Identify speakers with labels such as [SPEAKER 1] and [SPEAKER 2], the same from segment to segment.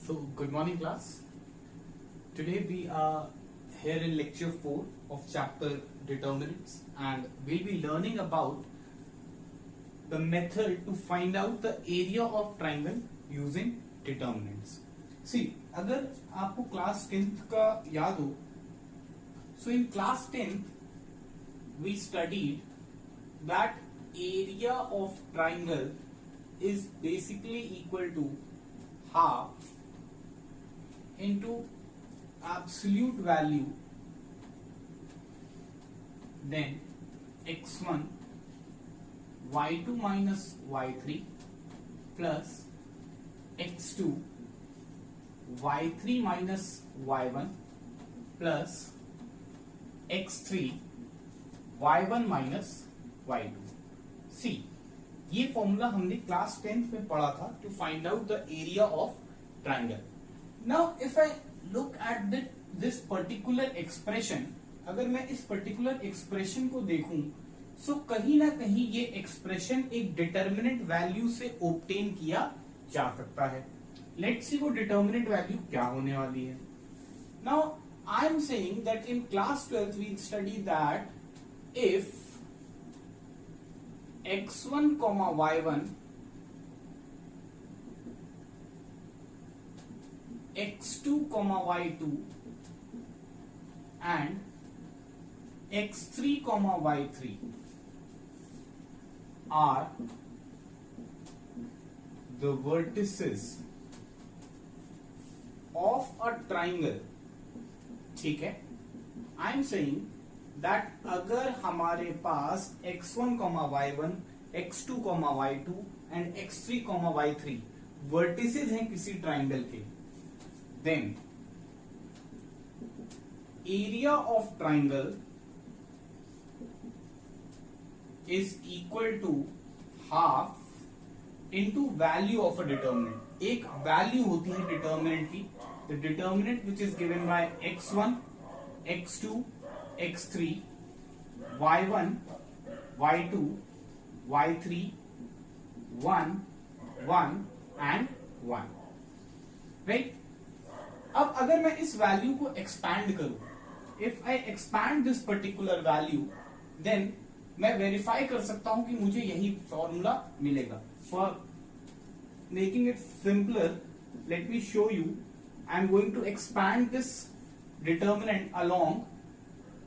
[SPEAKER 1] So, good morning, class. Today we are here in lecture 4 of chapter determinants, and we'll be learning about the method to find out the area of triangle using determinants. See, अगर आपको class 10th का याद हो, so in class 10th we studied that area of triangle is basically equal to half into absolute value then x1 y2 minus y3 plus x2 y3 minus y1 plus x3 y1 minus y2. See, ये formula हमने class 10th में पढ़ा था to find out the area of triangle. Now if I look at this particular expression, अगर मैं इस particular expression को देखूं, सो कहीं ना कहीं ये एक्सप्रेशन एक डिटर्मिनेंट वैल्यू से ऑब्टेन किया जा सकता है. लेट्स सी वो डिटर्मिनेंट वैल्यू क्या होने वाली है. Now I am saying that in class 12th we study that if x1 comma y1 x2 comma y2 and x3 comma y3 are the vertices of a triangle. ठीक है, I am saying that अगर हमारे पास x1, y1, x2, y2 and x3, y3 vertices हैं किसी triangle के, then area of triangle is equal to half into value of a determinant. एक value होती है डिटर्मिनेंट की, the determinant which is given by x1, x2, x3, y1, y2, y3, 1, 1 and 1. Right? अब अगर मैं इस वैल्यू को एक्सपैंड करूं, if I expand this particular value, then मैं वेरीफाई कर सकता हूं कि मुझे यही फॉर्मूला मिलेगा. For making it simpler, let me show you. I am going to expand this determinant along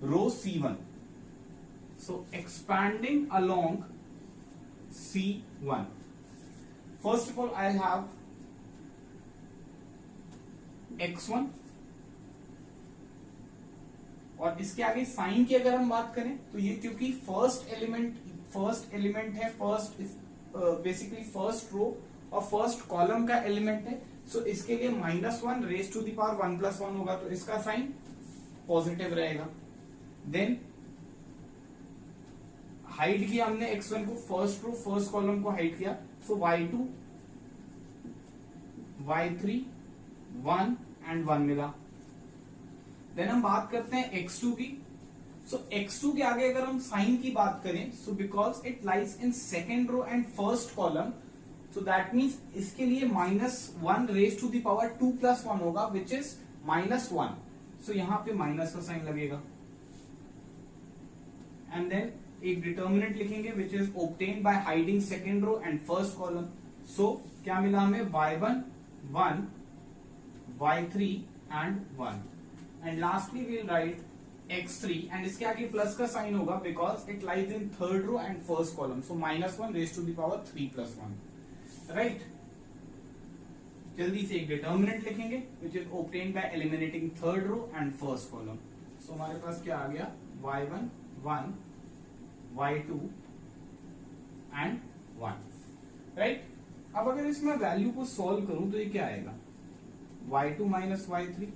[SPEAKER 1] row C1. So expanding along C1. First of all, I'll have x1 और इसके आगे साइन की अगर हम बात करें तो ये क्योंकि फर्स्ट एलिमेंट है, बेसिकली फर्स्ट रो और फर्स्ट कॉलम का एलिमेंट है, सो इसके लिए -1 रेज टू द पावर 1 + 1 होगा, तो इसका साइन पॉजिटिव रहेगा. देन हाइड किया हमने x1 को, फर्स्ट रो फर्स्ट कॉलम को हाइड किया, सो y2, y3, 1 एंड 1 मिला. देन हम बात करते हैं x2 की. सो x2 के आगे अगर हम साइन की बात करें, so because it lies in second row and first column, so that means इसके लिए -1 रेज टू द पावर 2 + 1 होगा, विच इज -1. सो यहां पे माइनस का साइन लगेगा. एंड देन एक डिटर्मिनेंट लिखेंगे which is obtained by hiding second row and first column. So क्या मिला हमें? y1, 1, y3 and 1. And lastly we'll write x3 and इसके आगे प्लस का साइन होगा because it lies in third row and first column, so -1 raise to the power 3 + 1. Right? जल्दी से एक डिटर्मिनेंट लिखेंगे which is obtained by eliminating third row and first column. सो हमारे पास क्या आ गया? y1, 1, y2 and 1. राइट? अब अगर इसमें वैल्यू को सॉल्व करूं तो ये क्या आएगा? y2 minus y3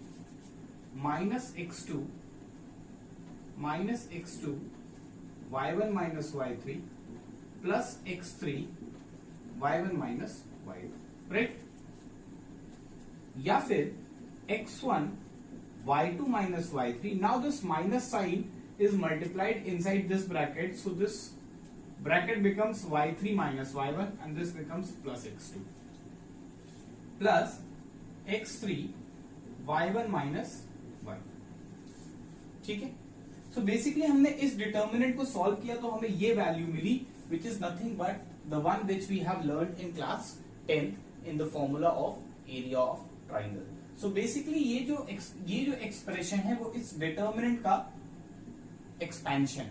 [SPEAKER 1] minus x2 y1 minus y3 plus x3 y1 minus y2. Right? या फिर x1 y2 minus y3. Now this minus sign is multiplied inside this bracket, so this bracket becomes y3 minus y1 and this becomes plus x2 plus x3 y1 minus y। ठीक है, so basically हमने इस determinant को solve किया तो हमें ये value मिली which is nothing but the one which we have learn in class 10th in the formula of area of triangle. So basically ये जो एक्सप्रेशन है वो इस डिटर्मिनेंट का expansion,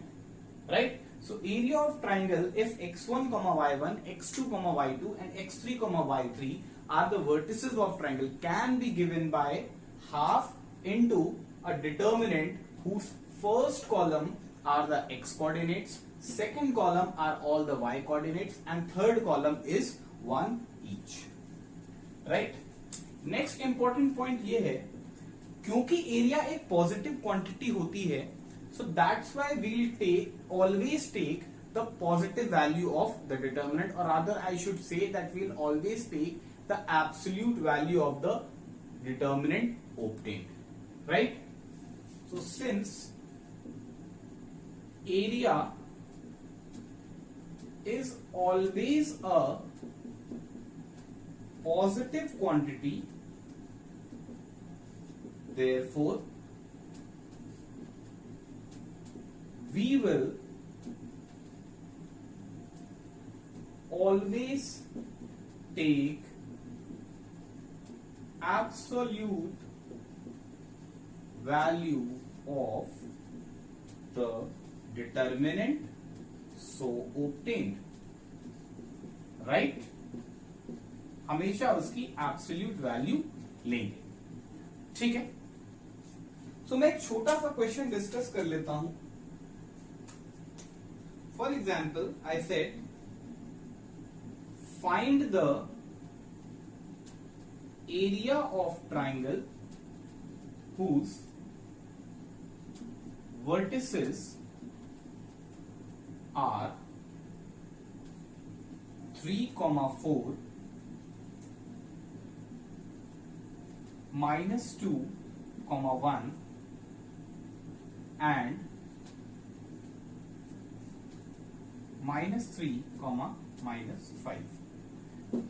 [SPEAKER 1] right. So area of triangle if x1, y1, x2, y2 and x3, y3 are the vertices of triangle can be given by half into a determinant whose first column are the x coordinates, second column are all the y coordinates and third column is 1 each, right। Next important point ये है क्योंकि area एक positive quantity होती है, so that's why we'll always take the positive value of the determinant, or rather I should say that we'll always take the absolute value of the determinant obtained, right। So since area is always a positive quantity, therefore we will always take absolute value of the determinant so obtained, right। हमेशा उसकी absolute value लेंगे, ठीक है। तो मैं एक छोटा सा क्वेश्चन डिस्कस कर लेता हूं। For example, I said find the area of triangle whose vertices are 3, 4, -2, 1 and -3, -5.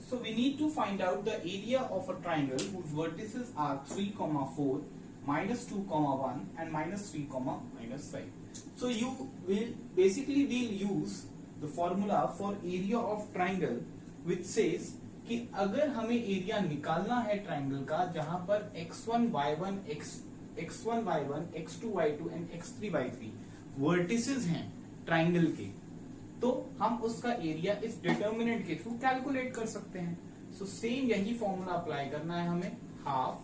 [SPEAKER 1] So we need to find out the area of a triangle whose vertices are 3, 4, -2, 1 and -3, -5. So you will basically we'll use the formula for area of triangle which says कि अगर हमें area निकालना है triangle का जहां पर x1, y1, x1, y1, x2, y2 and x3, y3 vertices हैं triangle के, तो हम उसका एरिया इस डिटर्मिनेंट के थ्रू कैलकुलेट कर सकते हैं। सो सेम यही फॉर्मूला अप्लाई करना है हमें, हाफ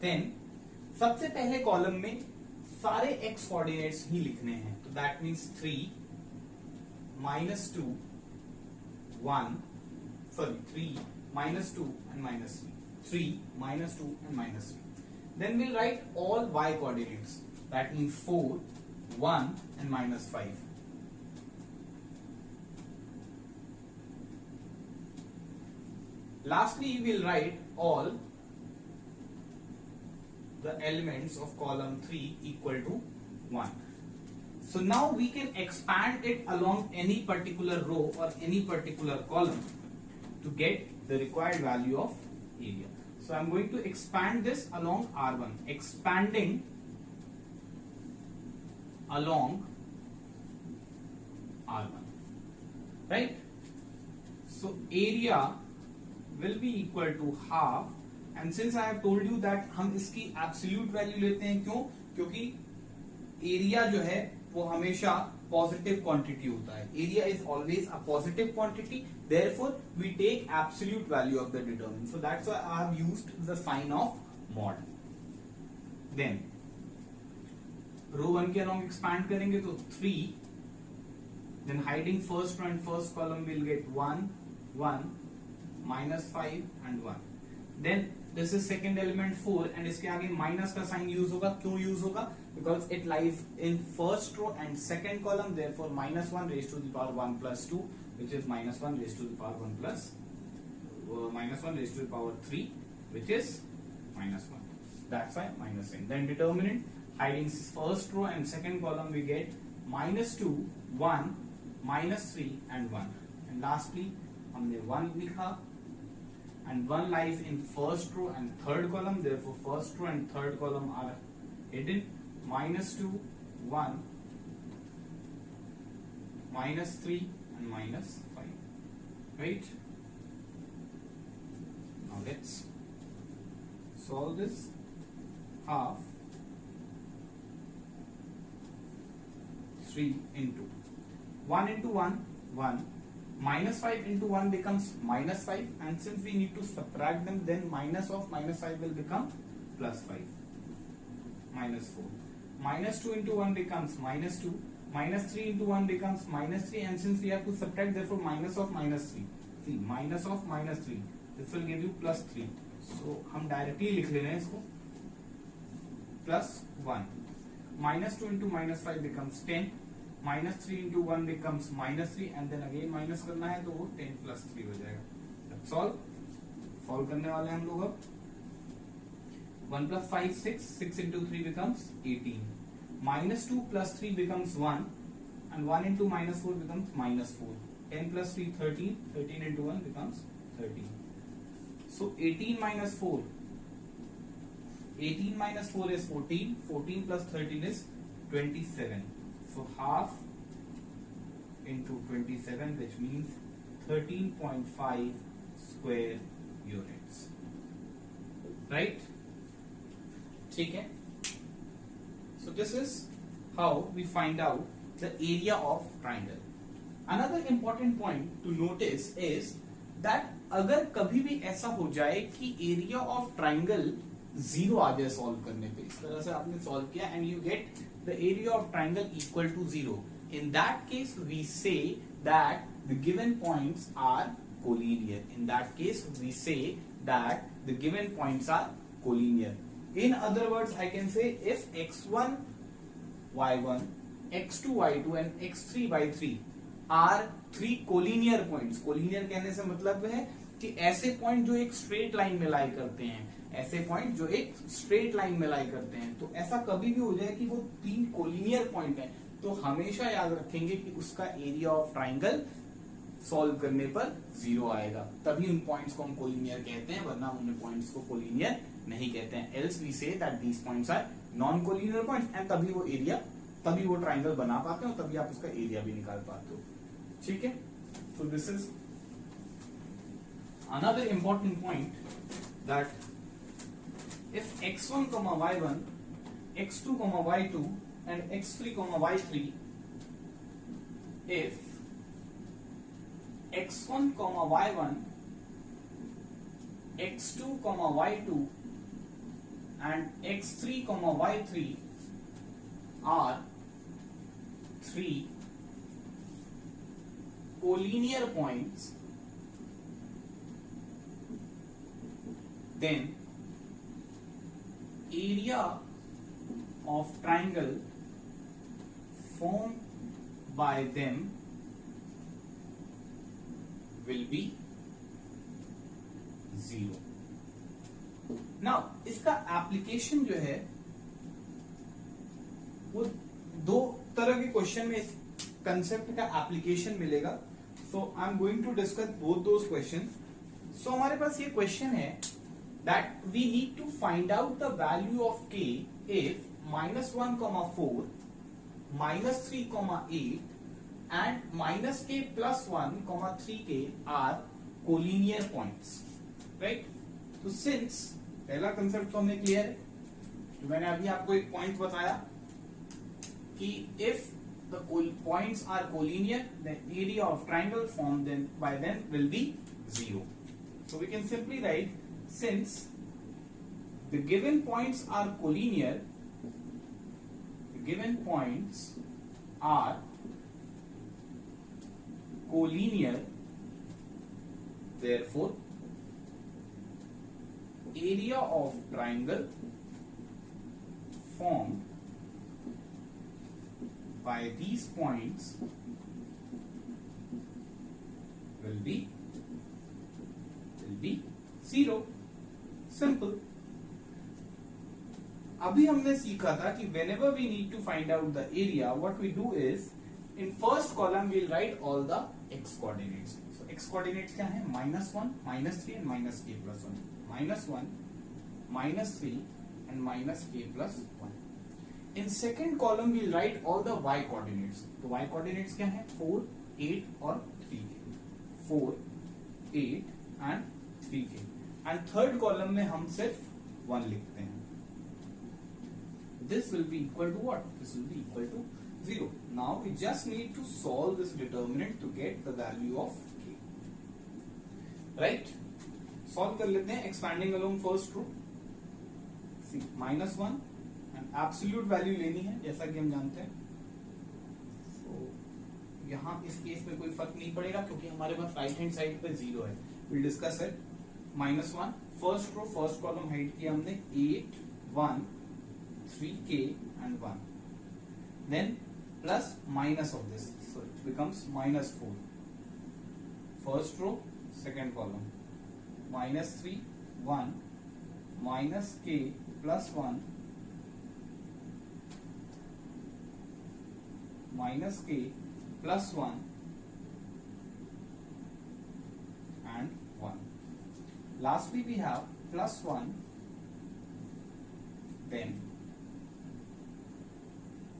[SPEAKER 1] देन सबसे पहले कॉलम में सारे x कोऑर्डिनेट्स ही लिखने हैं, तो that means 3, -2, 1, sorry 3, -2 and -3, 3, -2 and -3. Then we'll write all y coordinates, that means 4, 1 and -5. Lastly, we'll write all the elements of column 3 equal to 1. So now we can expand it along any particular row or any particular column to get the required value of area. So I'm going to expand this along R1, expanding along R1, right? So area will be equal to half, and since I have told you that हम इसकी absolute value लेते हैं, क्यों? क्योंकि area जो है वो हमेशा पॉजिटिव क्वांटिटी होता है, area is always a positive quantity, therefore we take absolute value of the determinant, so that's why I have used the sign of mod. Then row 1 के अलोंग एक्सपैंड करेंगे तो 3, then hiding first row and first column will get 1, 1, -5 and 1, then this is second element 4 and इसके आगे minus का sign use होगा, क्यों use होगा? Because it lies in first row and second column, therefore -1 raised to the power 1 plus 2, which is -1 raised to the power 1 plus -1 raised to the power 3, which is -1. That's why minus sign. Then determinant hiding first row and second column we get -2, 1, -3 and 1, and lastly हमने 1 लिखा and 1 lies in first row and third column, therefore first row and third column are hidden. -2, 1, -3 and -5, right? Now let's solve this. Half 3 into 1 into 1, 1. -5 into 1 becomes -5, and since we need to subtract them, then minus of -5 will become +5. -4. -2 into 1 becomes -2. -3 into 1 becomes -3, and since we have to subtract, therefore minus of -3. See, minus of -3. This will give you +3. So हम directly लिख ले रहे हैं इसको. +1. -2 into -5 becomes 10. -3 into 1 becomes -3, and then again minus करना है तो वो 10 + 3 हो जाएगा. That's all. Solve करने वाले हम लोग अब. 1 + 5 6. 6 into 3 becomes 18. -2 + 3 becomes 1, and 1 into -4 becomes -4. 10 + 3 13. 13 into 1 becomes 13. So 18 minus 4. 18 minus 4 is 14. 14 plus 13 is 27. So half into 27, which means 13.5 square units. Right? ठीक है? So this is how we find out the area of triangle. Another important point to notice is that अगर कभी भी ऐसा हो जाए कि area of triangle 0 आ जाए सॉल्व करने पे, इस तरह से आपने सॉल्व किया and you get the area of triangle equal to 0, in that case we say that the given points are collinear. In that case we say that the given points are collinear. In other words I can say if x1 y1, x2 y2 and x3 y3 are 3 collinear points. Collinear कहने से मतलब है कि ऐसे point जो एक straight line में लाई करते हैं, ऐसे पॉइंट जो एक स्ट्रेट लाइन में लाई करते हैं. तो ऐसा कभी भी हो जाए कि वो 3 कोलिनियर पॉइंट हैं, तो हमेशा याद रखेंगे कि उसका एरिया ऑफ ट्राइंगल सॉल्व करने पर 0 आएगा. तभी उन पॉइंट्स को हम कोलिनियर कहते हैं, वरना उन पॉइंट्स को कोलिनियर नहीं कहते हैं. Else we say that these points are non collinear points, and तभी वो ट्राइंगल बना पाते हैं और तभी आप उसका एरिया भी निकाल पाते हो. ठीक है? So this is another important point, that if x1, y1, x2, y2 and x3, y3, if x1, y1, x2, y2 and x3, y3 are 3 collinear points, then area of triangle formed by them will be 0. Now इसका application जो है वो दो तरह के question में इस concept का एप्लीकेशन मिलेगा. So I am going to discuss both those question. So हमारे पास ये क्वेश्चन है that we need to find out the value of k if -1, 4, -3, 8 and -k + 1, 3k are collinear points, right? तो since पहला concept तो हमें clear है, तो मैंने अभी आपको एक पॉइंट बताया कि if the points are collinear, then area of triangle formed by them will be 0. So we can simply write, since the given points are collinear, the given points are collinear, therefore area of triangle formed by these points will be 0. Simple. अभी हमने सीखा था कि whenever we need to find out the area, what we do is in first column we'll write all the x coordinates. So x coordinates क्या है? -1, -3 and -k+1. -1, -3 and -k+1. In second column we'll write all the y coordinates. तो y coordinates क्या है? 4, 8 और 3k. 4, 8 and 3k. And third column में हम सिर्फ 1 लिखते हैं. This will be equal to what? This will be equal to 0. Now we just need to solve this determinant to get the value of k. Right? Solve कर लेते हैं expanding along first row. See, -1 and absolute value लेनी है जैसा कि हम जानते हैं. So, यहाँ इस केस में कोई फर्क नहीं पड़ेगा क्योंकि हमारे पास राइट हैंड साइड पे 0 है. We'll discuss it. -1 first row first column hide किया हमने 8, 1, 3k and 1. Then plus minus of this, so it becomes -4. First row, second column, -3, 1, minus k plus 1, minus k plus 1 and 1. Lastly we have plus 1, then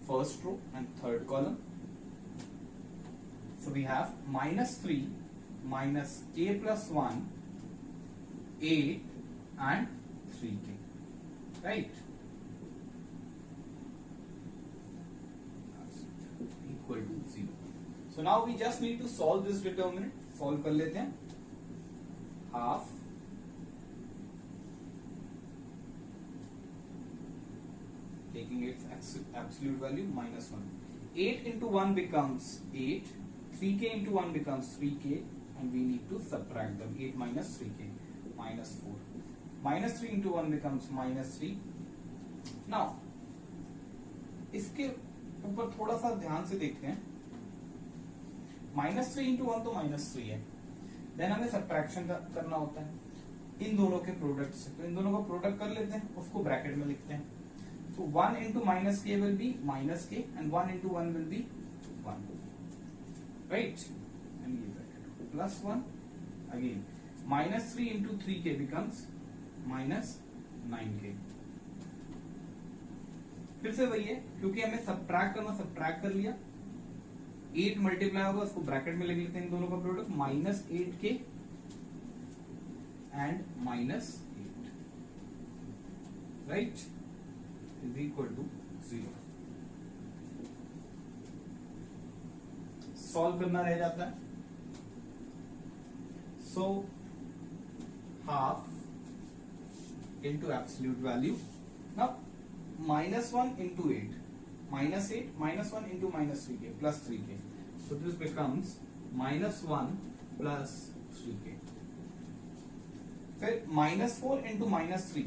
[SPEAKER 1] first row and third column. So we have -3 minus k plus 1, 8 and 3k. Right? Equal to 0. So now we just need to solve this determinant. Solve कर लेते हैं. Half taking its absolute value -1. 8 into 1 becomes 8. 3k into 1 becomes 3k, and we need to subtract them. 8 minus 3k, -4. -3 into 1 becomes -3. Now इसके ऊपर थोड़ा सा ध्यान से देखते हैं. -3 into 1 तो -3 है. देन हमें सब्ट्रैक्शन करना होता है इन दोनों के प्रोडक्ट से. तो इन दोनों का प्रोडक्ट कर लेते हैं, उसको ब्रैकेट में लिखते हैं. So 1 into -k will be -k and 1 into 1 will be 1. Right? And plus 1 again. -3 into 3k becomes -9k. फिर से वही है क्योंकि हमें सब्ट्रैक्ट करना, सब्ट्रैक्ट कर लिया. 8 मल्टीप्लाई होगा, उसको ब्रैकेट में लिख लेते हैं इन दोनों का product. -8k and -8. Right? Is equal to 0. Solve करना रह जाता है. So half into absolute value. Now -1 into 8, -8 -1 into -3k plus 3k. So this becomes -1 plus 3k. फिर -4 into -3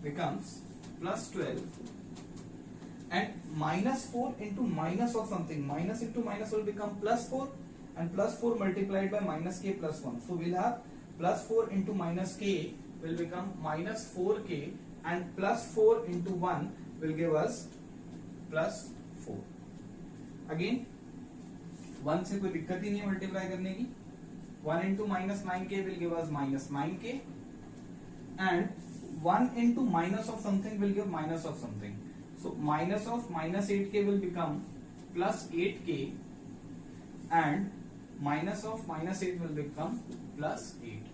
[SPEAKER 1] becomes +12, and -4 into minus of something, minus into minus will become +4, and +4 multiplied by -k plus 1. So we'll have +4 into -k will become -4k, and +4 into 1 will give us +4. Again 1 से कोई दिक्कत ही नहीं है multiply करने की. 1 into -9k will give us -9k, and 1 into minus of something will give minus of something. So minus of -8k will become +8k, and minus of -8 will become +8.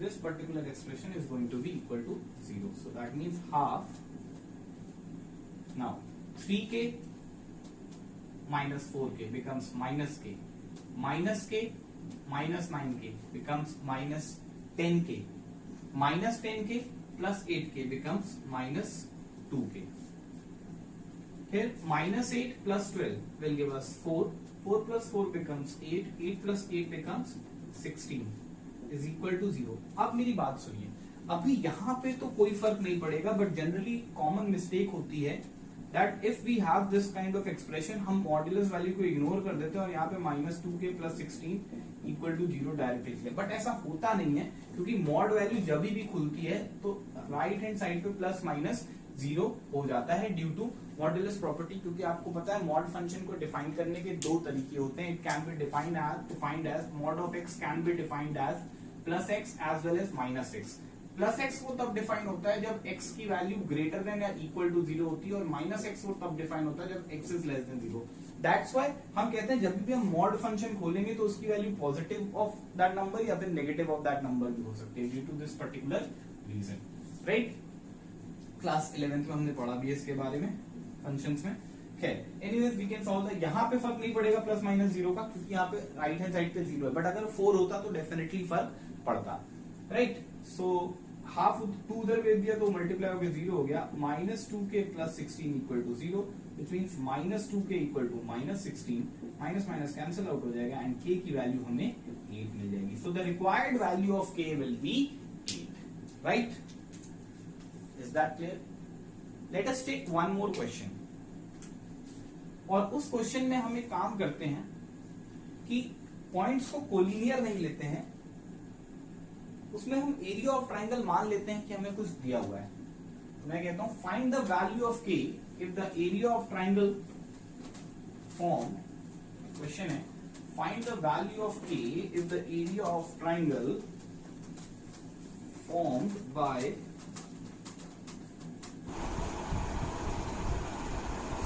[SPEAKER 1] This particular expression is going to be equal to 0. So that means half. Now 3k minus 4k becomes -k. -k minus 9k becomes -10k. -10k plus 8k becomes -2k. Here -8 plus 12 will give us 4. 4 plus 4 becomes 8. 8 plus 8 becomes 16 is equal to 0. अब मेरी बात सुनिए. अभी यहाँ पे तो कोई फर्क नहीं पड़ेगा, बट जनरली कॉमन मिस्टेक होती है that if we have this kind of expression, हम मॉड्यूलस वैल्यू को इग्नोर कर देते हैं और यहाँ पे -2k plus 16 equal to 0 direct लिखते हैं. बट ऐसा होता नहीं है क्योंकि मॉड वैल्यू जब भी खुलती है तो राइट हैंड साइड पे +- 0 हो जाता है ड्यू टू मॉड्यूलस प्रॉपर्टी, क्योंकि आपको पता है मॉड फंक्शन को डिफाइन करने के दो तरीके होते हैं. It can be defined as mod of x can be defined as plus x as well as minus x. Plus x वो तब डिफाइन होता है जब एक्स की वैल्यू ग्रेटर देन या इक्वल टू 0 होती है, और माइनस एक्स वो तब डिफाइन होता है जब x is less than 0. That's why हम कहते हैं जब भी हम मॉड फंक्शन खोलेंगे तो उसकी value positive of that number या फिर नेगेटिव ऑफ दैट नंबर भी हो सकती है due to this particular reason. Right, class 11th में हमने पढ़ा भी है इसके बारे में फंक्शंस में. खैर, anyways we can solve that. यहाँ पे फर्क नहीं पड़ेगा प्लस माइनस 0 का, क्योंकि यहाँ पे राइट हैंड साइड पे 0 है, बट अगर 4 होता तो डेफिनेटली फर्क पड़ता. राइट, सो हाफ 2 उधर भेज दिया तो मल्टीप्लाई होकर 0 हो गया. -2k + 16 equal to 0, which means -2k equal to -16. Minus minus cancel out हो जाएगा एंड k की वैल्यू हमें 8 मिल जाएगी. So the required value of k will be 8. Right, is that clear? Let us take one more question. और उस question में हम एक काम करते हैं कि पॉइंट्स को कोलिनियर नहीं लेते हैं, उसमें हम एरिया ऑफ ट्राइंगल मान लेते हैं कि हमें कुछ दिया हुआ है. तो मैं कहता हूं find the value of k if the area of triangle form. Question है find the value of k if the area of triangle formed by.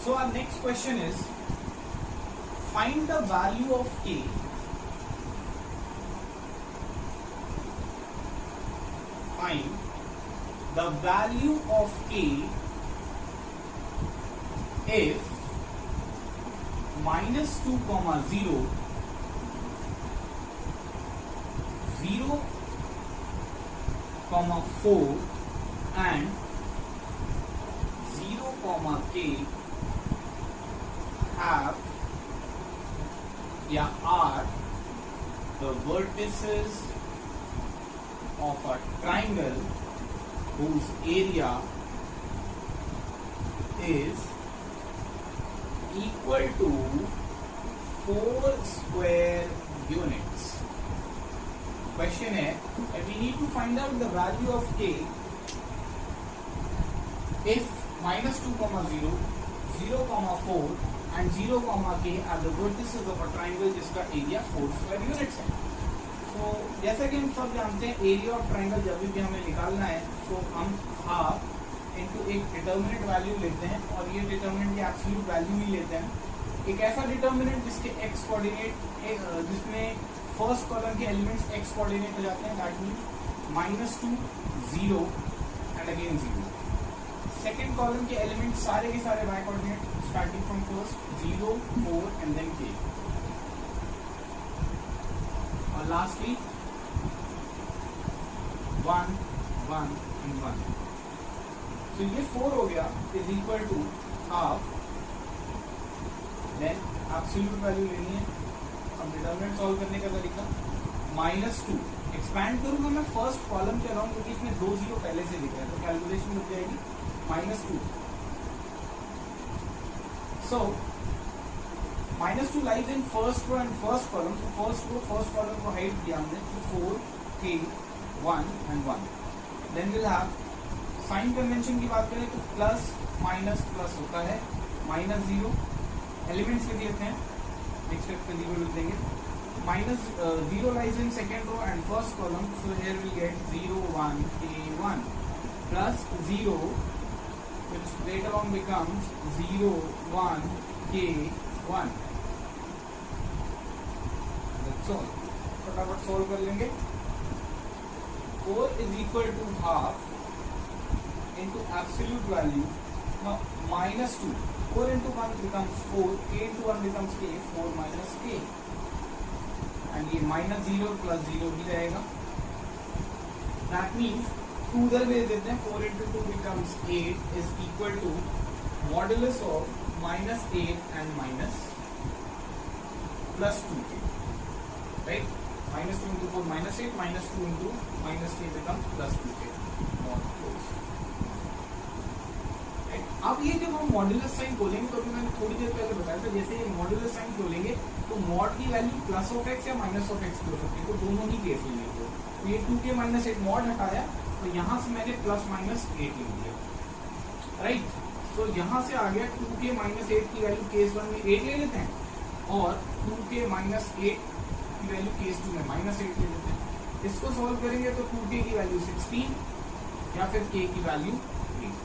[SPEAKER 1] So our next question is find the value of k if -2, 0, 0, 4 and 0, k have या are the vertices of a triangle whose area is equal to 4 square units. Question है, we need to find out the value of k if -2, 0, 0, 4 and 0, k are the vertices of a triangle जिसका area 4 square units है. तो जैसा कि हम सब जानते हैं एरिया ऑफ ट्राइंगल जब भी हमें निकालना है तो हम हाफ इनटू एक डिटर्मिनेंट वैल्यू लेते हैं, और ये डिटर्मिनेंट की एब्सोल्यूट वैल्यू ही लेते हैं. एक ऐसा डिटर्मिनेंट जिसके एक्स कोऑर्डिनेट जिसमें फर्स्ट कॉलम के एलिमेंट्स एक्स कोऑर्डिनेट हो जाते हैं, that means -2, 0 and again 0. Second column के एलिमेंट सारे के सारे y coordinate starting from first 0, 4 and then k. और लास्टली 1, 1 एंड 1. तो ये 4 हो गया is equal to half. Then absolute value लेनी है. अब डिटरमिनेंट सॉल्व करने का तरीका -2 एक्सपैंड करूंगा मैं फर्स्ट कॉलम के अराउंड, क्योंकि इसमें 2 0 पहले से लिखा है तो कैलकुलेशन हो जाएगी -2. So -2 lies in first row and first column. So first row, first column को हाइड किया हमने, 4, k, 1 and 1. Then we'll have sign convention की बात करें तो प्लस माइनस प्लस होता है, -0 एलिमेंट्स लिख लेते हैं, नेक्स्ट स्टेप पे 0 लिख देंगे. -0 lies in second row and first column. So here we'll get 0, 1, k, 1 plus 0, which later on becomes 0, 1, k, 1. That's all. फटाफट सोल्व कर लेंगे. 4 is equal to half into absolute value. Now -2. 4 into 1 becomes 4. K into 1 becomes k. 4 minus k. And ये -0 plus 0 भी रहेगा. That means 2 उधर भेज देते हैं. 4 into 2 becomes 8 is equal to modulus of -8 and +2k. Right? -2 into 4 -8, -2 into -k becomes +2k. Right? अब ये जब हम मॉड्यूलस साइन खोलेंगे तो अभी मैंने थोड़ी देर पहले बताया था, जैसे ये मॉड्यूलस साइन खोलेंगे तो मॉड की वैल्यू +x या -x हो सकती है, तो दोनों ही केस लेंगे. तो ये 2k -8 मॉड हटाया तो यहां से मैंने +-8 लिख दिया. राइट, सो यहाँ से आ गया 2k माइनस 8 की वैल्यू केस 1 में 8 ले लेते हैं और 2k माइनस 8 की वैल्यू केस 2 में माइनस 8 ले लेते हैं। इसको सॉल्व करेंगे तो 2k की वैल्यू 16 या फिर k की वैल्यू 3,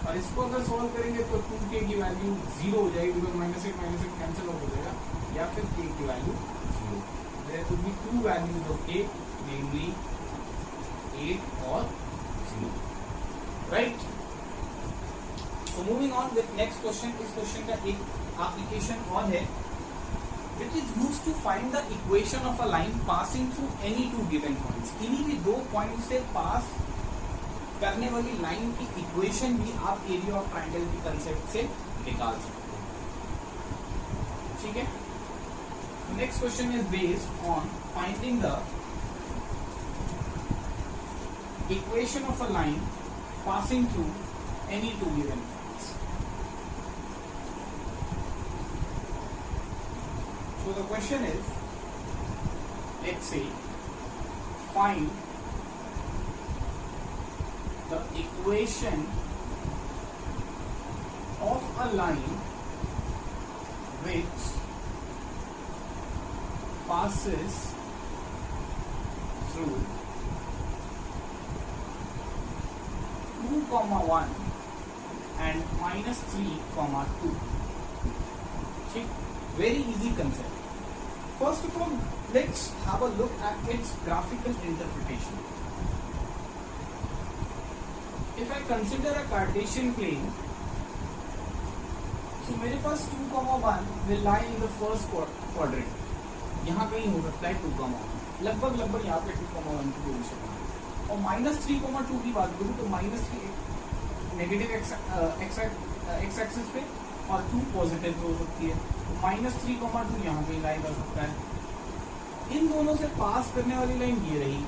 [SPEAKER 1] और इसको अगर सॉल्व करेंगे तो 2k की वैल्यू 0 हो जाएगी बिकॉज माइनस 8 कैंसिल हो जाएगा, या फिर k की value 0। There could be two values of k, namely 8 और 0, right. So moving on with next question, इस क्वेश्चन का एक एप्लीकेशन और है which is used to find the equation of a line passing through any two given points। किन्हीं भी दो point से पास करने वाली लाइन की इक्वेशन भी आप एरिया ऑफ ट्राइंगल के कंसेप्ट से निकाल सकते हैं, ठीक है। Next question is based on finding the equation of a line passing through any two given points। So the question is, let's say, find the equation of a line which passes through 2, 1 and minus 3, 2। ठीक, very easy concept। First of all, let's have a look at its graphical interpretation। If I consider a Cartesian plane, so मेरे पास 2, 1 will lie in the first quadrant। यहाँ कहीं हो सकता है 2, 1 लगभग यहाँ पे 2, 1 की पोजीशन है। और माइनस 3, 2 की बात करूँ तो माइनस 3 नेगेटिव एक्स एक्सिस पे और 2 पॉजिटिव पे हो सकती है, तो माइनस 3, 2 यहाँ पे लाई कर सकता है। इन दोनों से पास करने वाली लाइन ये रही,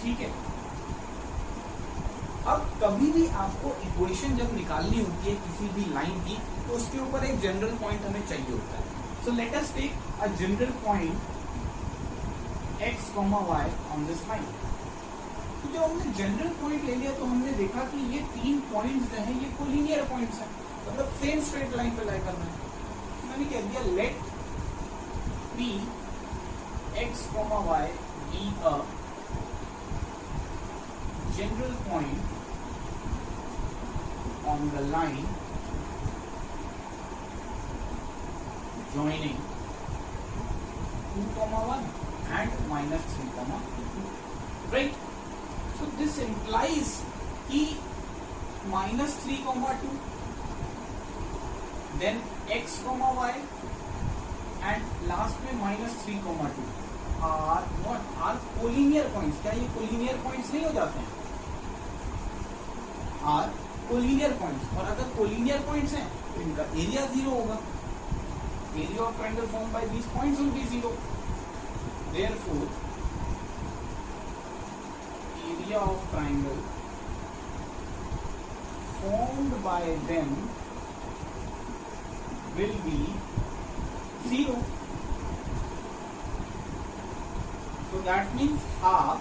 [SPEAKER 1] ठीक है। अब कभी भी आपको इक्वेशन जब निकालनी होती है किसी भी लाइन की, तो उसके ऊपर एक जनरल पॉइंट हमें चाहिए होता है। So let us take a general point x, y on this line. तो जब हमने जनरल पॉइंट ले लिया तो हमने देखा कि ये 3 पॉइंट्स जो हैं ये कोलिनियर पॉइंट्स हैं, मतलब सेम स्ट्रेट लाइन पे लाई करना है। तो मैंने कह दिया late p x, y be a general point on the line joining 2, 1 and minus 3, 2, right? So this implies कि minus 3, 2 then x, y and last में minus 3, 2 are what? Are collinear points। क्या ये collinear points नहीं हो जाते हैं? Are collinear points। और अगर collinear points हैं तो इनका एरिया 0 होगा। Area of triangle formed by these points will be 0। Therefore, area of triangle formed by them will be 0। So that means half।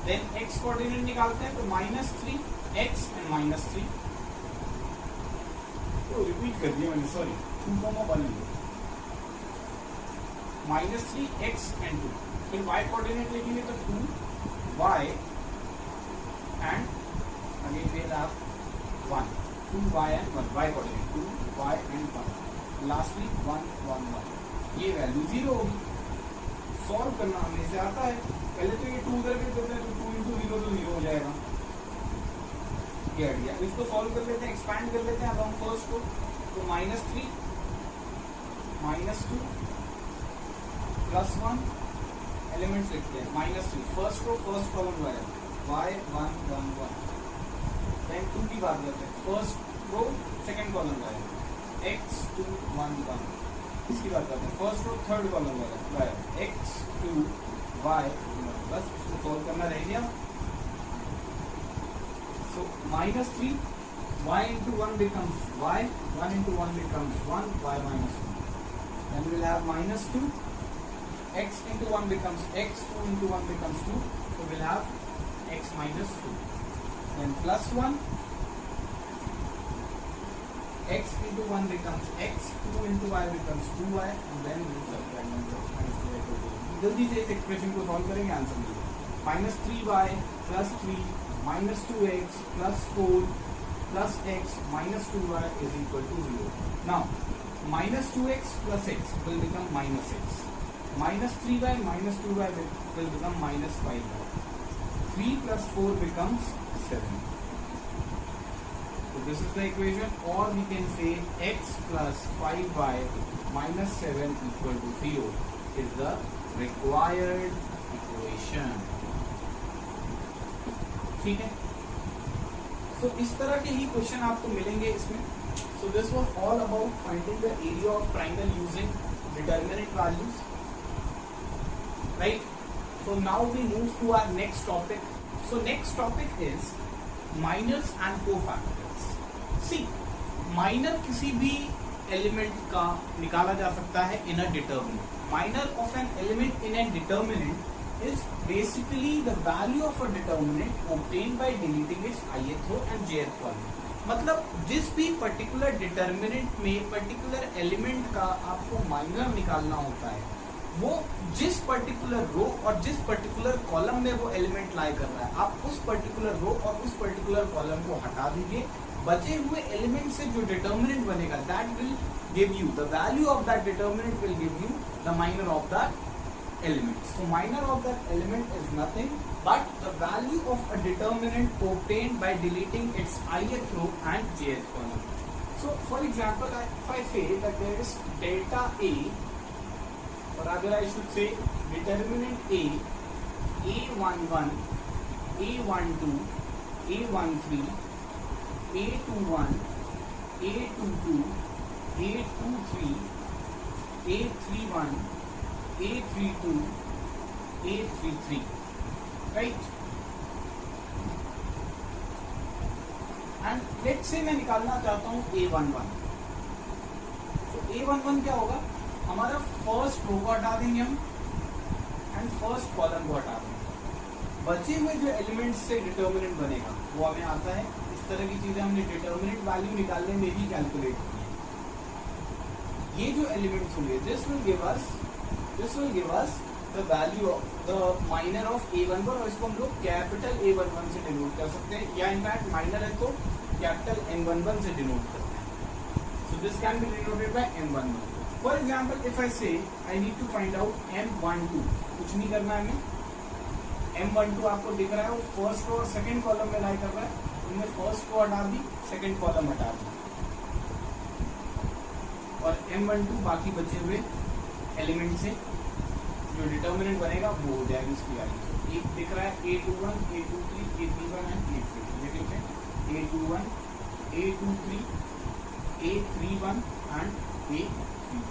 [SPEAKER 1] Then x coordinate निकालते हैं तो -3x and -3। तो रिपीट कर दिया मैंने, सॉरी, 2, 1 -3x and 2। फिर y coordinate लिखेंगे तो 2y and again we'll have 1, 2y and 1, y coordinate 2y and 1, lastly 1, 1, 1। ये वैल्यू 0 होगी। सॉल्व करना हमें से आता है। पहले तो ये 2 उधर भी देते हैं तो 2 into 0 तो 0 हो जाएगा। ये आइडिया, इसको सॉल्व कर लेते हैं, एक्सपैंड कर लेते हैं। अब हम फर्स्ट को तो -3 -2 +1 एलिमेंट्स लिखते हैं। -3 first row first column y 1, 1, 1। Then 2 की बात करते हैं, first row second column y x, 2, 1, 1। इसकी बात करते हैं, first row third column y x, 2, y। बस इसको सॉल्व करना रह गया। So -3 y into 1 becomes y, 1 into 1 becomes 1, y minus 1। Then we will have -2, x into 1 becomes x, 2 into 1 becomes 2, so we will have x minus 2। then +1, x into 1 becomes x, 2 into y becomes 2y, and then we subtract them. जल्दी से इस expression को solve करेंगे, answer मिलेगा -3y + 3 -2x + 4 plus x minus 2y is equal to 0. Now, minus 2x plus x will become minus x. Minus 3y minus 2y will become minus 5y. 3 plus 4 becomes 7. So this is the equation, or we can say x plus 5y minus 7 equal to 0 is the required equation. ठीक है? तो इस तरह के ही question आपको मिलेंगे इसमें. So this was all about finding the area of triangle using determinant values, right? So now we move to our next topic. So next topic is minors and cofactors. See, minor किसी भी element का निकाला जा सकता है in a determinant. Minor of an element in an determinant is basically the value of a determinant obtained by deleting its ith row and jth column. मतलब जिस भी पर्टिकुलर डिटरमिनेंट में पर्टिकुलर एलिमेंट का आपको माइनर निकालना होता है, वो जिस पर्टिकुलर रो और जिस पर्टिकुलर कॉलम में वो एलिमेंट लाई कर रहा है, आप उस पर्टिकुलर रो और उस पर्टिकुलर कॉलम को हटा दीजिए. बचे हुए एलिमेंट से जो डिटरमिनेंट बनेगा, that will give you the value of that determinant, will give you the minor of that element. So minor of that element is nothing but the value of a determinant obtained by deleting its ith row and jth column. So for example, if I say that there is delta A, or rather I should say determinant A, A11, A12, A13, A21, A22, A23, A31, A32, A33, right? And let's say मैं निकालना चाहता हूँ A11. तो A11 क्या होगा? हमारा first row को हटा देंगे हम एंड फर्स्ट कॉलम को हटा देंगे. बचे हुए जो एलिमेंट्स से डिटरमिनेंट बनेगा वो हमें आता है. इस तरह की चीजें हमने डिटरमिनेंट वैल्यू निकालने में भी कैलकुलेट की है. ये जो एलिमेंट्स होंगे, this will give us the value of the minor of A11, और इसको हम लोग कैपिटल A11 से डिनोट कर सकते हैं, या इनफैक्ट माइनर है तो कैपिटल M11 से डिनोट करते हैं. So this can be denoted by M11. For example, if I say I need to find out M12, कुछ नहीं करना है हमें. M12 आपको दिख रहा है, वो फर्स्ट रो और सेकंड कॉलम में लाई कर रहा है. हमने फर्स्ट को हटा दी, सेकंड कॉलम हटा दी, और M12 बाकी बचे हुए एलिमेंट से जो डिटरमिनेंट बनेगा वो हो जाएगी इसकी वैल्यू. एक दिख रहा है A21, A23, A31 and A33. ठीक है, A21, A23, A31 and A33,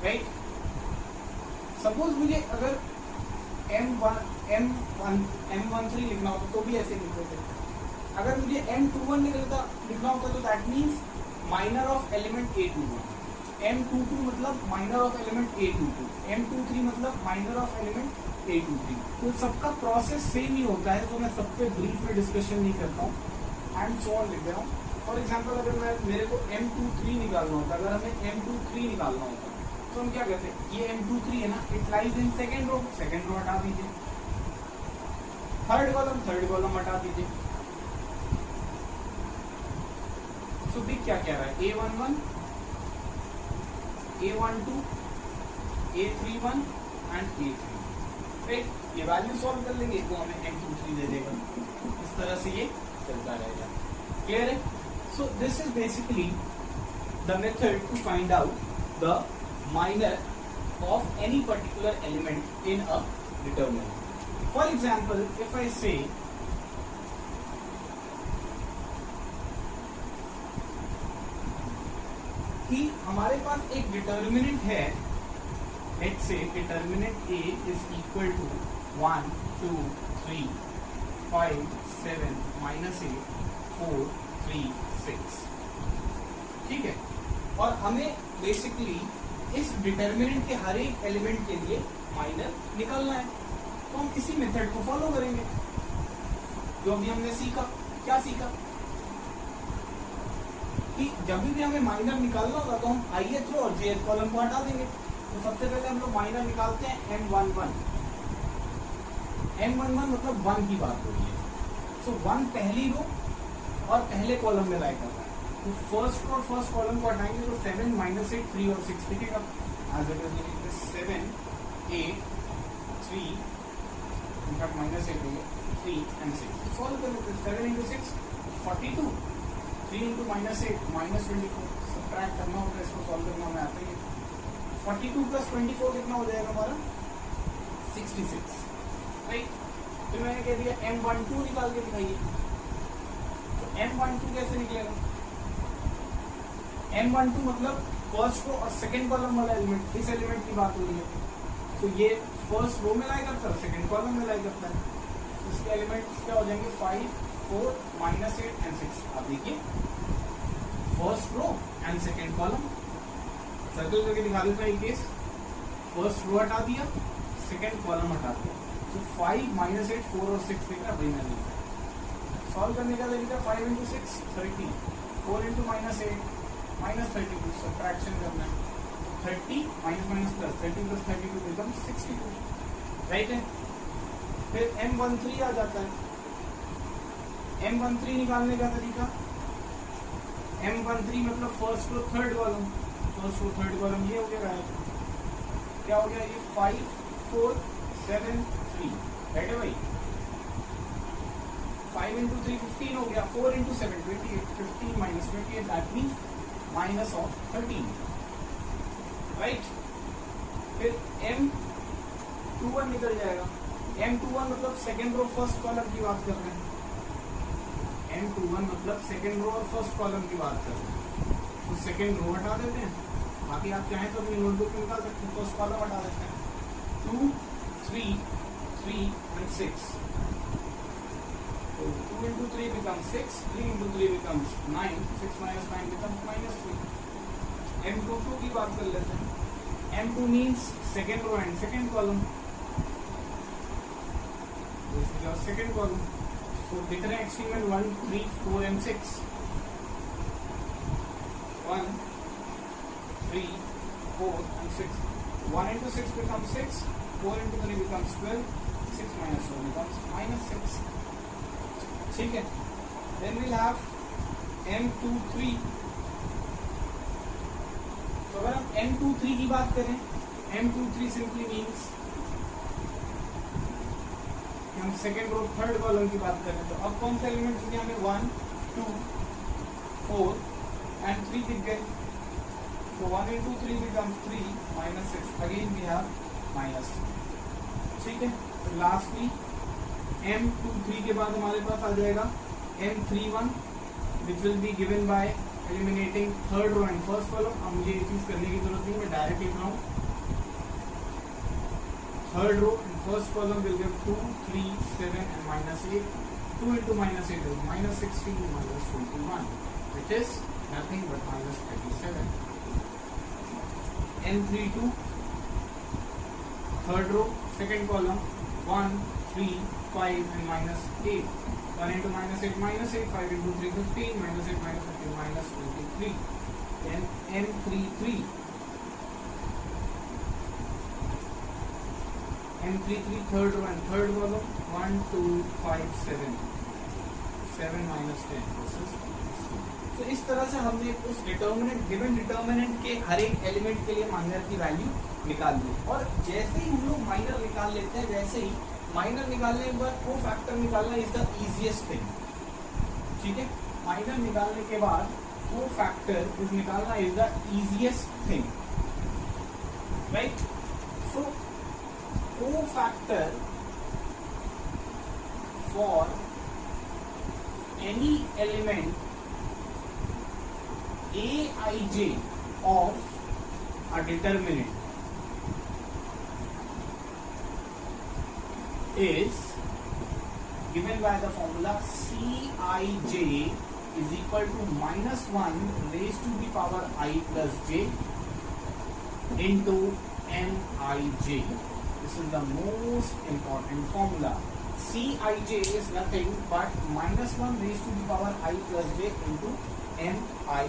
[SPEAKER 1] right? Suppose मुझे अगर M13 लिखना होता तो भी ऐसे लिखते थे. अगर मुझे M21 लिखना होता तो that means minor of element A21. M22 मतलब minor of element A22, M23 मतलब माइनर ऑफ एलिमेंट A23. तो सबका प्रोसेस सेम ही होता है, तो मैं सब पे ब्रीफ में डिस्कशन नहीं करता हूँ. एंड सो ऑन लिख दे रहा हूँ. फॉर एग्जाम्पल, अगर मेरे को M23 निकालना होता, अगर हमें M23 निकालना होता तो हम क्या करते हैं, ये M23 है ना, it lies in second row हटा दीजिए, थर्ड कॉलम हटा दीजिए. सो बिग क्या कह रहा है, A11, A12, A31 and A3, right? ये वैल्यू सॉल्व कर लेंगे तो हमें M23 दे देगा. इस तरह से ये चलता रहेगा. क्लियर है? So this is basically the method to find out the minor of any particular element in a determinant. For example, if I say कि हमारे पास एक डिटरमिनेंट है, let's say determinant A is equal to 1, 2, 3, 5, 7, -8, 4, 3, 6. ठीक है, और हमें basically इस डिटरमिनेंट के हर एक एलिमेंट के लिए माइनर निकालना है. तो हम इसी मेथड को फॉलो करेंगे जो अभी हमने सीखा. क्या सीखा कि जब भी हमें माइनर निकालना होगा तो हम ith रो और jth कॉलम को हटा देंगे। तो सबसे पहले हम लोग माइनर निकालते हैं M11 मतलब 1 की बात हो रही है। सो 1 पहली रो और पहले कॉलम में लाई करता है। तो फर्स्ट रो और फर्स्ट कॉलम को हटाएंगे तो 7 -8 3 और 6 दिखेगा। आज इट इज लिखिंग 7 8 3 इनफैक्ट -8 हो गया 3 and 6 सॉल्व कर लेते हैं। 7 into 6 42 3 into -8 -24 सबट्रैक्ट करना होगा, इसको सॉल्व करना हमें आता है। 42 + 24 कितना हो जाएगा हमारा 66 राइट। फिर मैंने कह दिया M12 निकाल के दिखाइए। तो M12 कैसे निकलेगा? M12 मतलब फर्स्ट रो और सेकंड कॉलम वाला एलिमेंट, इस एलिमेंट की बात हो रही है। तो ये फर्स्ट रो में लाई करता है, सेकंड कॉलम में लाई करता है। इसके एलिमेंट्स क्या हो जाएंगे 5 4 -8 and 6। आप देखिए first row and second column circle करके दिखा देता है। केस फर्स्ट रो हटा दिया, सेकंड कॉलम हटा दिया, तो 5 -8 4 और 6 दिख रहा है। वही मैंने लिखा। सॉल्व करने का तरीका 5 into 6 30 4 into -8 -32 सबट्रैक्शन करना है। 30 -+ 30 + 32 बिकम 62 राइट है। फिर M13 आ जाता है। M13 निकालने का तरीका M13 मतलब first row third column, first row third column ये हो गया राइट। क्या हो गया ये 5 4 7 3 राइट है भाई। 5 into 3 15 हो गया। 4 into 7 28 15 - 28 दैट मींस -13 राइट। फिर M21 निकल जाएगा। M21 मतलब सेकेंड रो फर्स्ट कॉलम की बात कर रहे हैं। M21 मतलब सेकेंड रो और फर्स्ट कॉलम की बात कर रहे हैं। तो सेकेंड रो हटा देते हैं, बाकी आप चाहें तो अपनी नोटबुक में निकाल सकते हैं। फर्स्ट कॉलम हटा देते हैं। 2 3 3 and 6 तो 2 into 3 becomes 6, 3 into 3 becomes 9, 6 - 9 becomes -3। M22 की बात कर लेते हैं। M2 means second row and second column. This is your second column. So दिख रहे हैं extreme 1 3 4 and 6। 1 3 4 and 6। 1 into 6 becomes 6, 4 into 3 becomes 12, 6 - 1 becomes -6। ठीक है। Then we'll have M23। तो अगर हम M23 की बात करें, M23 सिंपली मीन्स हम सेकेंड रो थर्ड कॉलम की बात करें। तो अब कौन सा एलिमेंट दिखे हमें 1 2 4 and 3 दिख गए। तो 1 into 3 becomes 3 -6 again we have minus. ठीक है। तो लास्टली M23 के बाद हमारे पास आ जाएगा M31 which will be given by eliminating third row and first column। अब मुझे ये चीज करने की जरूरत नहीं, मैं डायरेक्ट लिख रहा हूँ। Third row and first column will give 2 3 7 and -8। 2 into -8 is -16 -21 which is nothing but -37। M32 third row second column 1 3 5 and -8। 1 into -8 -8, 5 into 3 15, -8 -15 -23। Then M33 third row and third column 1 2 5 7 7 -10। तो इस तरह से हमने उस डिटर्मिनेंट गिवन डिटर्मिनेंट के हर एक element के लिए माइनर की वैल्यू निकाल ली। और जैसे ही हम लोग माइनर निकाल लेते हैं, वैसे ही माइनर निकालने के बाद को फैक्टर निकालना इज द इजीएस्ट थिंग। ठीक है। माइनर निकालने के बाद को फैक्टर इज निकालना is the easiest thing right. So को factor for any element Aij of a determinant is given by the formula Cij is equal to -1 raised to the power I plus j into Mij. This is the most important formula. Cij is nothing but -1 raised to the power I plus j into Mij.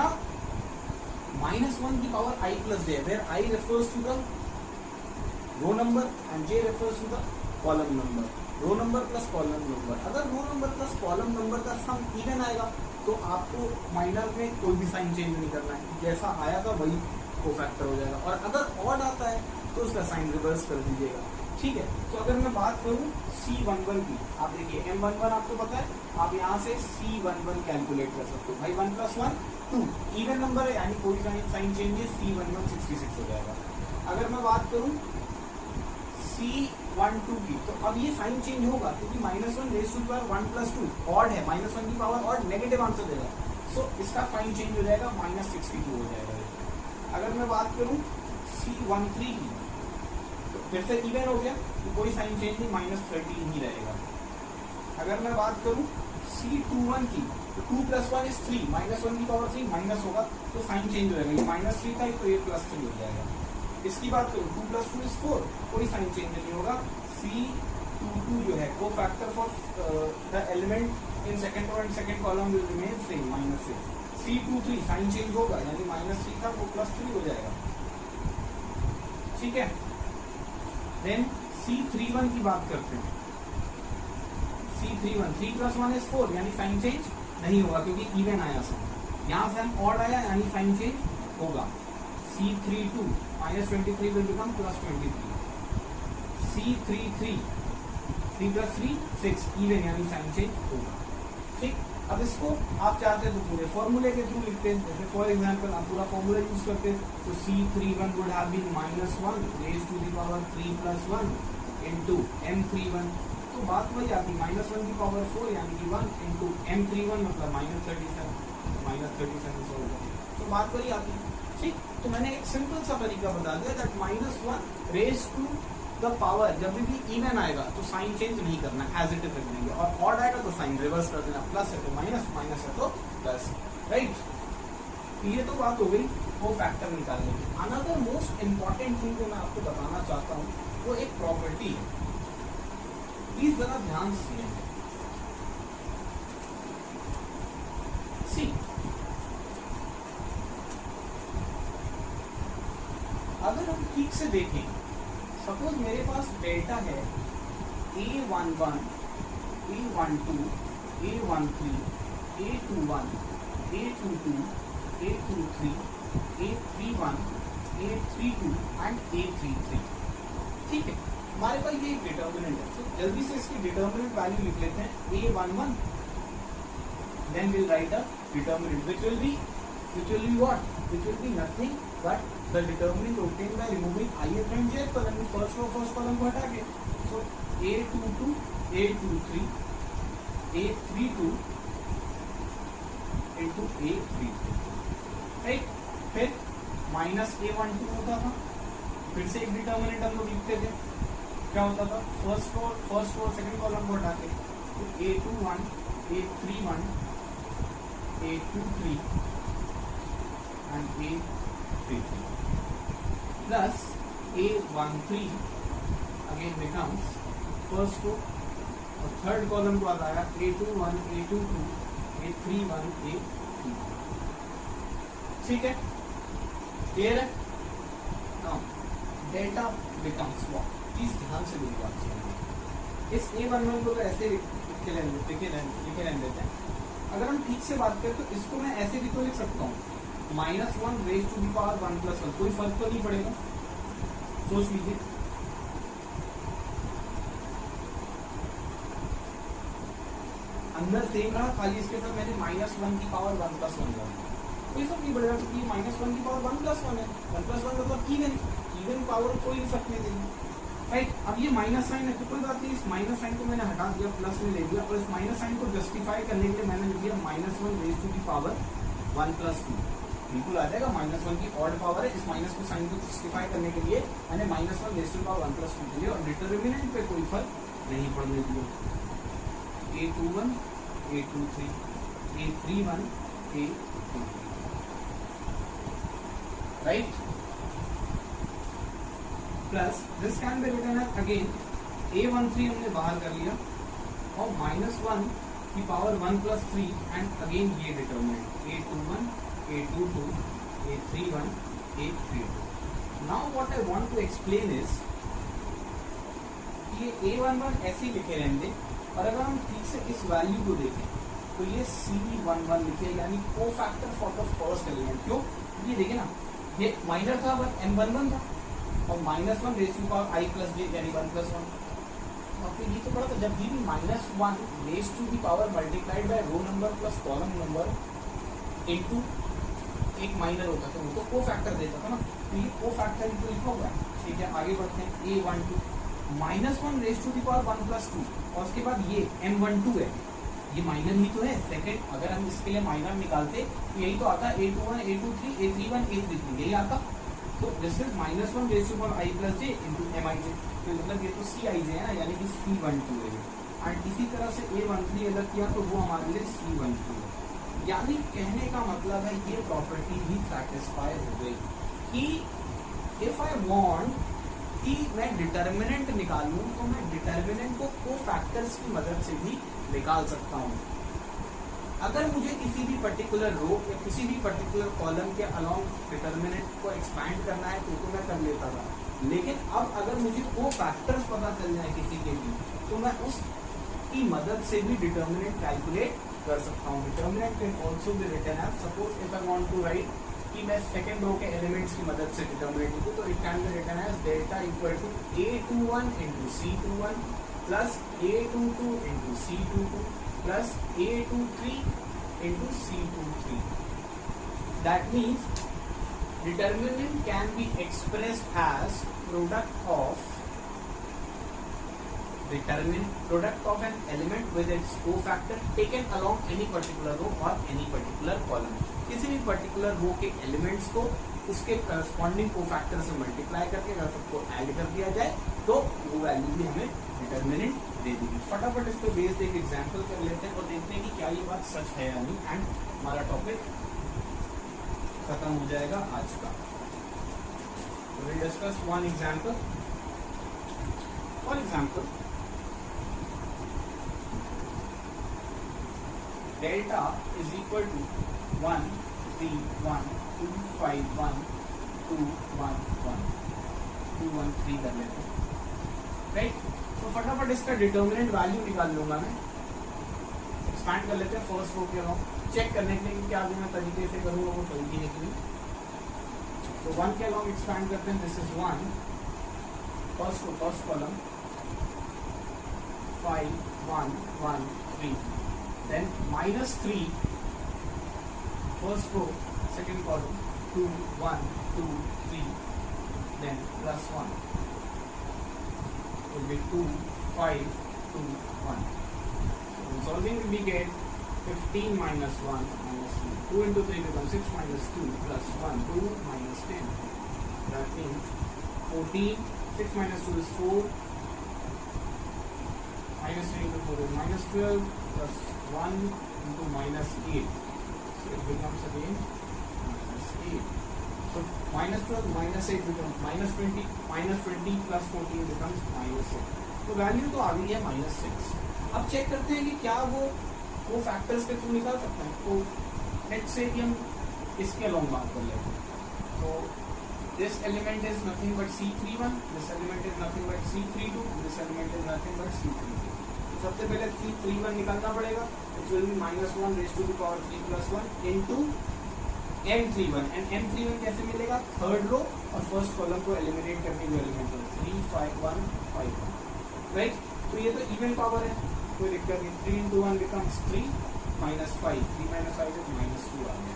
[SPEAKER 1] Now -1 की power I plus j, where I refers to the row number and j refers to the column number. Row number plus column number, अगर row number plus column number का sum even आएगा तो आपको minor में कोई भी sign change नहीं करना है, जैसा आया था वही कोफैक्टर हो जाएगा। और अगर ऑड आता है तो उसका साइन रिवर्स कर दीजिएगा, ठीक है। तो अगर मैं बात करूं C11 की, आप देखिए M11 आपको पता है, आप यहाँ से C11 कैलकुलेट कर सकते हो। भाई 1 + 1 2 इवन नंबर है, यानी कोई साइन चेंज है, C11 66 हो जाएगा। अगर मैं बात करूं C12 की, तो अब ये साइन चेंज होगा क्योंकि -1 रेज़ टू पावर 1 + 2 ऑड है, -1 की पावर ऑड नेगेटिव आंसर देगा, सो इसका साइन चेंज हो जाएगा -62 हो जाएगा। अगर मैं बात करूं C13 की, तो फिर से इवन हो गया तो कोई साइन चेंज नहीं, -13 ही रहेगा। अगर मैं बात करूं C21 की, तो 2 + 1 = 3, -1 की पावर 3 माइनस होगा तो साइन चेंज हो जाएगा, ये -3 था तो ये +3 हो जाएगा। इसकी बात करूं 2 + 2 = 4, कोई साइन चेंज नहीं होगा। C22 जो है को factor for the element in second row and second column will remain same -6। C23 sign change होगा, यानी -3 था वो +3 हो जाएगा, ठीक है। देन C31 की बात करते हैं। C31 3 + 1 = 4, यानी साइन चेंज नहीं होगा क्योंकि इवन आया सम। यहाँ से हम ऑड आया यानी साइन चेंज होगा। C32 -23 will become +23। C33 3 + 3 = 6, even यानी साइन चेंज होगा, ठीक। अब इसको आप चाहते हैं तो पूरे फॉर्मूले के थ्रू लिखते हैं, जैसे फॉर एग्जांपल आप पूरा फॉर्मूला यूज करते हैं तो C31 would have been -1 raised to the power 3 + 1 into M31। तो बात वही आती, -1 की पावर 4 यानी कि 1 into M31 मतलब -37 होगा, तो बात वही आती, ठीक। तो मैंने एक सिंपल सा तरीका बता दिया that -1 raise to the power, जब भी इवन आएगा तो साइन चेंज नहीं करना, एज इट इज रख देंगे, और ऑड आएगा तो साइन रिवर्स कर देना, प्लस है तो माइनस, माइनस है तो प्लस, राइट। ये तो बात हो गई वो फैक्टर निकालने की। अनदर मोस्ट इंपॉर्टेंट थिंग जो मैं आपको बताना चाहता हूँ वो एक प्रॉपर्टी है, प्लीज जरा ध्यान से सी। अगर हम ठीक से देखें, सपोज मेरे पास डेल्टा है A11, A12, A13, A21, A22, A23, A31, A32 and A33, ठीक है। हमारे पास ये डिटर्मिनेंट है, तो जल्दी से इसकी डिटर्मिनेंट वैल्यू लिख लेते हैं। A11, then we'll write a determinant which will be what? Which will be nothing but the determinant obtained by removing ith and jth column, first row first column को हटा के, so A22, A23, A32 into A33, right? फिर -A12 होता था, फिर से एक determinant हम लोग लिखते थे, क्या होता था, फर्स्ट रो सेकंड कॉलम को हटा के, तो A21, A31, A23 and A33 plus A13 again becomes first row और थर्ड कॉलम को आया A21, A22, A31, A33, ठीक है, क्लियर है। Now delta becomes what? Please ध्यान से मेरी बात सुनिए। इस A11 को तो ऐसे लिखे रहने देते हैं। अगर हम ठीक से बात करें तो इसको मैं ऐसे भी तो लिख सकता हूँ, -1 रेज़ टू द पावर 1 + 1, कोई फर्क तो नहीं पड़ेगा, सोच लीजिए। अंदर सेम रहा, खाली इसके साथ मैंने -1 की पावर 1 + 1 लिया, कोई फर्क नहीं पड़ेगा क्योंकि -1 की पावर 1 + 1 है, 1 + 1 मतलब इवन पावर कोई फर्क नहीं देगी, राइट। अब ये माइनस साइन है तो कोई बात नहीं, इस माइनस साइन को मैंने हटा दिया, प्लस में ले लिया, और इस माइनस साइन को जस्टिफाई करने के लिए मैंने लिख दिया -1 रेज़ टू द पावर 1 + 2, बिल्कुल आ जाएगा। -1 की ऑड पावर है, इस माइनस को साइन को जस्टिफाई करने के लिए मैंने -1 रेज़ टू द पावर 1 + 2 लिया, और डिटरमिनेंट पे कोई फर्क नहीं पड़ने दिया। A21, A23, A31, A33, right. Plus this can be written as again A13 हमने बाहर कर लिया और -1 की पावर 1 + 3 एंड अगेन ये determinant A21, A22, A31, A32. Now what I want to explain is ये A11 ऐसे ही लिखे रहेंगे और अगर हम ठीक से इस वैल्यू को देखें तो ये C11 लिखे यानी cofactor for the first element. क्यों? ये देखिए ना, ये माइनर था बट M11 था और -1 raise to power I + j यानी 1 + 1। आपको ये तो पता था जब भी -1 raise to the power multiplied by row number plus column number into एक माइनर होता था वो तो कोफैक्टर देता था ना, तो ये कोफैक्टर इनको लिखा हुआ है। ठीक है, आगे बढ़ते हैं। A12 -1 raise to the power 1 + 2 और उसके बाद ये M12 है, ये माइनर ही तो है सेकंड। अगर हम इसके लिए माइनर निकालते तो यही तो आता A21, A23, A31, A33 यही आता। तो this is -1 raise to power I + j into Mij। तो मतलब ये तो Cij है ना, यानी कि C12 है। एंड इसी तरह से A13 अगर किया तो वो हमारे लिए C12 है। यानी कहने का मतलब है ये प्रॉपर्टी भी सैटिस्फाई हो गई कि इफ आई वांट कि मैं डिटर्मिनेंट निकालूं तो मैं डिटर्मिनेंट को कोफैक्टर्स की मदद से भी निकाल सकता हूं। अगर मुझे किसी भी पर्टिकुलर रो या किसी भी पर्टिकुलर कॉलम के अलोंग डिटर्मिनेंट को एक्सपैंड करना है तो मैं कर लेता था, लेकिन अब अगर मुझे कोफैक्टर्स पता चल जाए किसी के भी तो मैं उसकी मदद से भी डिटर्मिनेंट कैलकुलेट कर सकता हूँ। Determinant can also be written as, suppose if I want to write कि मैं सेकंड रो के एलिमेंट्स की मदद से डिटर्मिनेंट लिखूं तो it can be written as delta equal to A21 into C21 plus A22 into C22 plus A23 into C23। That means determinant can be expressed as product of an element with its cofactor taken along any particular row or any particular column। किसी भी particular रो के elements को उसके corresponding cofactor से multiply करके अगर सबको add कर दिया जाए तो वो वैल्यू भी हमें डिटर्मिनेंट दे देगी। फटाफट इस पे बेस्ड एक एग्जांपल कर लेते हैं और देखते हैं कि क्या ये बात सच है या नहीं, एंड हमारा टॉपिक खत्म हो जाएगा आज का। तो we discuss one example. For example, delta is equal to 1 3 1 2 5 1 2 1 1 2 1 3 कर लेते हैं, राइट। तो फटाफट इसका डिटर्मिनेंट वैल्यू निकाल लूंगा मैं। एक्सपैंड कर लेते हैं फर्स्ट रो के अलाउंग, चेक करने के लिए क्या मैं तरीके से करूंगा वो सही है कि नहीं। तो 1 के अलाउंग एक्सपैंड करते हैं। This is 1 first column 5 1 1 3, then -3 first row second column 2 1 2 3, then +1 will be 2 5 2 1। So solving we get 15 minus 1 minus 2, 2 into 3 becomes 6 minus 2 plus 1 2 minus 10, that means 14, 6 minus 2 is 4, minus 3 into 4 is minus 12 plus 1 into -8, so it becomes again -8. So -12 -8 becomes -20, -20 plus 14 becomes -6। तो value तो आ गई है -6। अब check करते हैं कि क्या वो फैक्टर्स के थ्रू निकाल सकते हैं। तो लेट्स से कि हम इसके अलोंग बात कर लेते हैं। तो this element is nothing but C31, this element is nothing but C32, this element is nothing but C33। सबसे पहले C31 निकालना पड़ेगा, which will be -1 raised to the power 3 plus 1 into M31, and M31 कैसे मिलेगा? Third row और first column को eliminate करने के एलिमेंट 3 5 1 5 1, राइट। तो ये तो इवन पावर है, कोई दिक्कत नहीं। 3 into 1 becomes 3 minus 5, 3 minus 5 is -2 आ गया।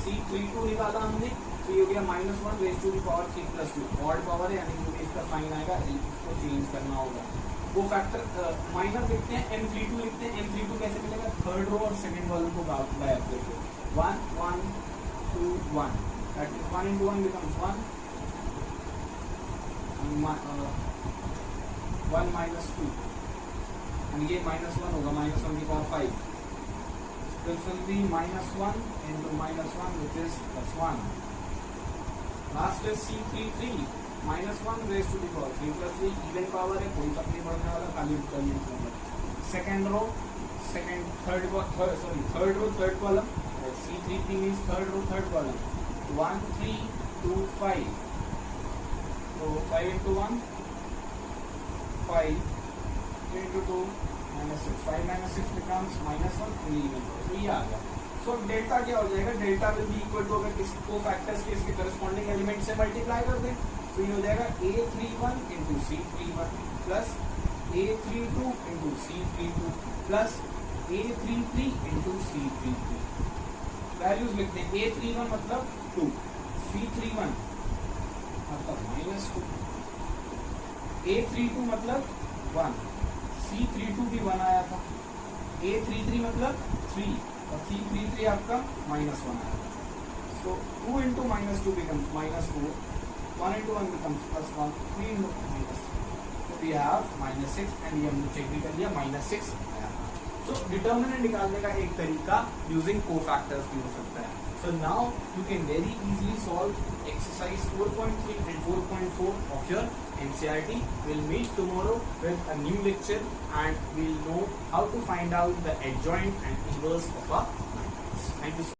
[SPEAKER 1] C32 निकाला हमने, तो ये हो गया -1 raised to the power 3 plus 2, odd power है यानी कि इसका साइन आएगा, इसको चेंज करना होगा। वो फैक्टर माइनर लिखते हैं, M32 लिखते हैं। M32 कैसे मिलेगा? थर्ड रो और सेकंड कॉलम को गायब करके 1 1 2 1, that is 1 into 1 becomes 1, 1 minus 2, and ये -1 होगा, -1 की power 5, this will be -1 into -1 which is +1। Last is C33, -1 raise to the power 3 + 3 even power है, कोई फर्क नहीं पड़ने वाला, खाली determinant number. Second row third column, C33 means third row third column, 1 3 2 5, तो 5 into 1 5, 3 into 2 -6, 5 - 6 becomes -1, 3 even, तो ये आ गया। सो डेल्टा क्या हो जाएगा, delta will be equal to, अगर इसको फैक्टर्स के इसके करस्पॉन्डिंग एलिमेंट से मल्टीप्लाई कर दें तो ये हो जाएगा A31 into C31 plus A32 into C32 plus A33 into C33। Values लिखते हैं, A31 मतलब 2, C31 मतलब -2, A32 मतलब 1, C32 भी 1 आया था, A33 मतलब 3 और C33 आपका -1 आया था। सो 2 into -2 becomes -4, 1 into 1 becomes +1, 3 into -3, so we have -6 and ये हमने चेक भी कर लिया, -6 आया। सो डिटर्मिनेंट निकालने का एक तरीका यूजिंग कोफैक्टर्स भी हो सकता है। So now you can very easily solve exercise 4.3 and 4.4 of your NCERT. We'll meet tomorrow with a new lecture and we'll know how to find out the adjoint and inverse of a matrix. Thank you so much.